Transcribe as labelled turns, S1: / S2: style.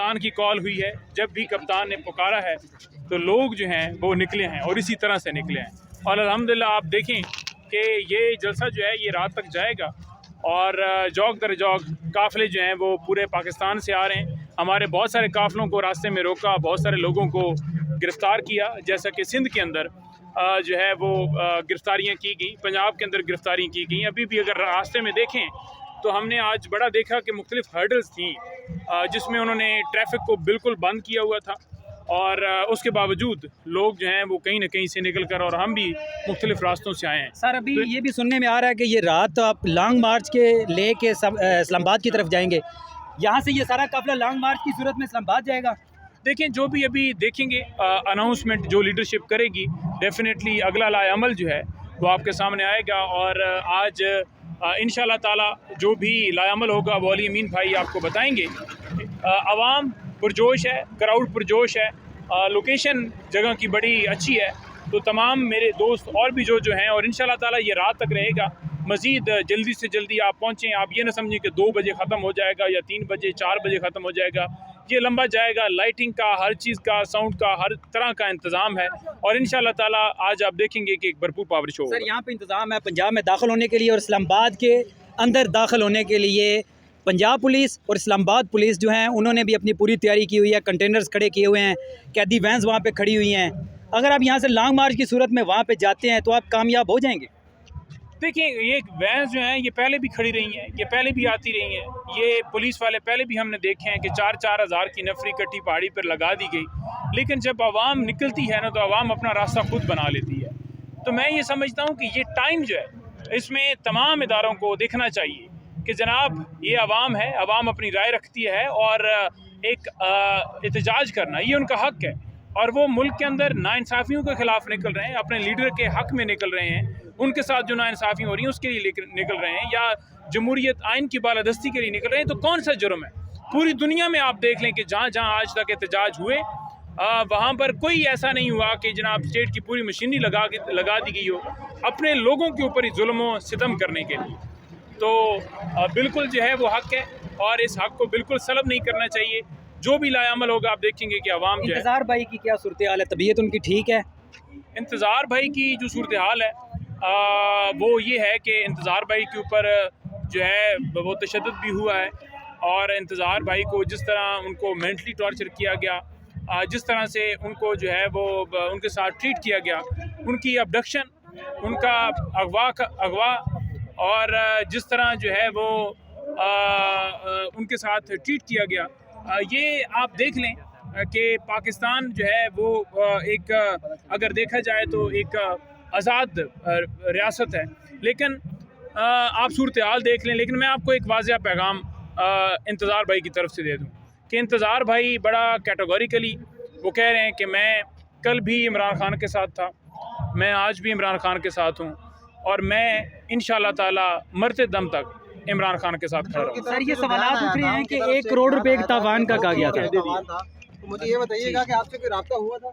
S1: कप्तान की कॉल हुई है, जब भी कप्तान ने पुकारा है तो लोग जो हैं वो निकले हैं और इसी तरह से निकले हैं। और अल्हम्दुलिल्लाह आप देखें कि ये जलसा जो है ये रात तक जाएगा और जौक दर जौक काफ़िले जो हैं वो पूरे पाकिस्तान से आ रहे हैं। हमारे बहुत सारे काफ़िलों को रास्ते में रोका, बहुत सारे लोगों को गिरफ़्तार किया, जैसा कि सिंध के अंदर जो है वो गिरफ़्तारियाँ की गई, पंजाब के अंदर गिरफ़्तारियाँ की गई। अभी भी अगर रास्ते में देखें तो हमने आज बड़ा देखा कि मुख्तलिफ हर्डल्स थी जिसमें उन्होंने ट्रैफिक को बिल्कुल बंद किया हुआ था और उसके बावजूद लोग जो हैं वो कहीं ना कहीं से निकल कर, और हम भी मुख्तलिफ रास्तों से आए हैं।
S2: सर अभी ये भी सुनने में आ रहा है कि ये रात आप लॉन्ग मार्च के ले के इस्लामाबाद की तरफ जाएंगे, यहाँ से ये सारा काफिला लॉन्ग मार्च की सूरत में इस्लामाबाद जाएगा।
S1: देखें जो भी अभी देखेंगे अनाउंसमेंट जो लीडरशिप करेगी, डेफिनेटली अगला लाएअमल जो है वो आपके सामने आएगा। और आज इंशाल्लाह ताला जो भी लाएअमल होगा वो अली अमीन भाई आपको बताएंगे। आवाम पुरजोश है, क्राउड पुरजोश है, लोकेशन जगह की बड़ी अच्छी है, तो तमाम मेरे दोस्त और भी जो हैं, और इंशाल्लाह ताला ये रात तक रहेगा। मज़ीद जल्दी से जल्दी आप पहुँचें। आप ये ना समझें कि 2 बजे ख़त्म हो जाएगा या 3 बजे 4 बजे ख़त्म हो जाएगा, ये लंबा जाएगा। लाइटिंग का, हर चीज़ का, साउंड का, हर तरह का इंतज़ाम है और इंशाल्लाह ताला आज आप देखेंगे कि एक भरपूर पावर शो।
S2: सर यहाँ पे इंतज़ाम है पंजाब में दाखिल होने के लिए और इस्लामाबाद के अंदर दाखिल होने के लिए पंजाब पुलिस और इस्लामाबाद पुलिस जो हैं उन्होंने भी अपनी पूरी तैयारी की हुई है। कंटेनर्स खड़े किए हुए हैं, कैदी वैन्स वहाँ पे खड़ी हुई हैं। अगर आप यहाँ से लॉन्ग मार्च की सूरत में वहाँ पे जाते हैं तो आप कामयाब हो जाएंगे।
S1: देखिए ये वैन्स जो हैं ये पहले भी खड़ी रही हैं, ये पहले भी आती रही हैं। ये पुलिस वाले पहले भी हमने देखे हैं कि 4-4 हज़ार की नफरी कट्टी पहाड़ी पर लगा दी गई, लेकिन जब आवाम निकलती है ना तो आवाम अपना रास्ता खुद बना लेती है। तो मैं ये समझता हूँ कि ये टाइम जो है इसमें तमाम इदारों को देखना चाहिए कि जनाब ये आवाम है, आवाम अपनी राय रखती है और एक एहतजाज करना ये उनका हक़ है। और वो मुल्क के अंदर नाइंसाफ़ियों के ख़िलाफ़ निकल रहे हैं, अपने लीडर के हक़ में निकल रहे हैं, उनके साथ जो नाइंसाफ़ी हो रही है उसके लिए निकल रहे हैं, या जमहूरियत आइन की बालादस्ती के लिए निकल रहे हैं, तो कौन सा जुर्म है? पूरी दुनिया में आप देख लें कि जहाँ जहाँ आज तक एहतजाज हुए वहाँ पर कोई ऐसा नहीं हुआ कि जनाब स्टेट की पूरी मशीनरी लगा दी गई हो अपने लोगों के ऊपर ही जुल्म व सितम करने के लिए। तो बिल्कुल जो है वो हक़ है और इस हक़ को बिल्कुल सलब नहीं करना चाहिए। जो भी लाएअमल होगा आप देखेंगे कि आवाम जो है।
S2: इंतज़ार भाई की क्या सूरत हाल है, तबीयत उनकी ठीक है?
S1: इंतज़ार भाई की जो सूरत हाल है वो ये है कि इंतज़ार भाई के ऊपर जो है वो तशद्दुद भी हुआ है और इंतज़ार भाई को जिस तरह उनको मेंटली टॉर्चर किया गया, जिस तरह से उनको जो है वो उनके साथ ट्रीट किया गया, उनकी अबडक्शन, उनका अगवा और जिस तरह जो है वो उनके साथ ट्रीट किया गया, ये आप देख लें कि पाकिस्तान जो है वो एक अगर देखा जाए तो एक आज़ाद रियासत है, लेकिन आप सूरत हाल देख लें। लेकिन मैं आपको एक वाज़ेह पैगाम इंतज़ार भाई की तरफ से दे दूँ कि इंतज़ार भाई बड़ा कैटेगोरिकली वो कह रहे हैं कि मैं कल भी इमरान खान के साथ था, मैं आज भी इमरान खान के साथ हूँ और मैं इंशाअल्लाह ताला मरते दम तक इमरान खान के साथ खड़ा रहूँगा।
S2: सर ये सवाल उठ रहे हैं कि 1 करोड़ रुपए का तावान का कहा गया था,
S3: तो मुझे ये बताइएगा कि आपसे कोई राब्ता हुआ था?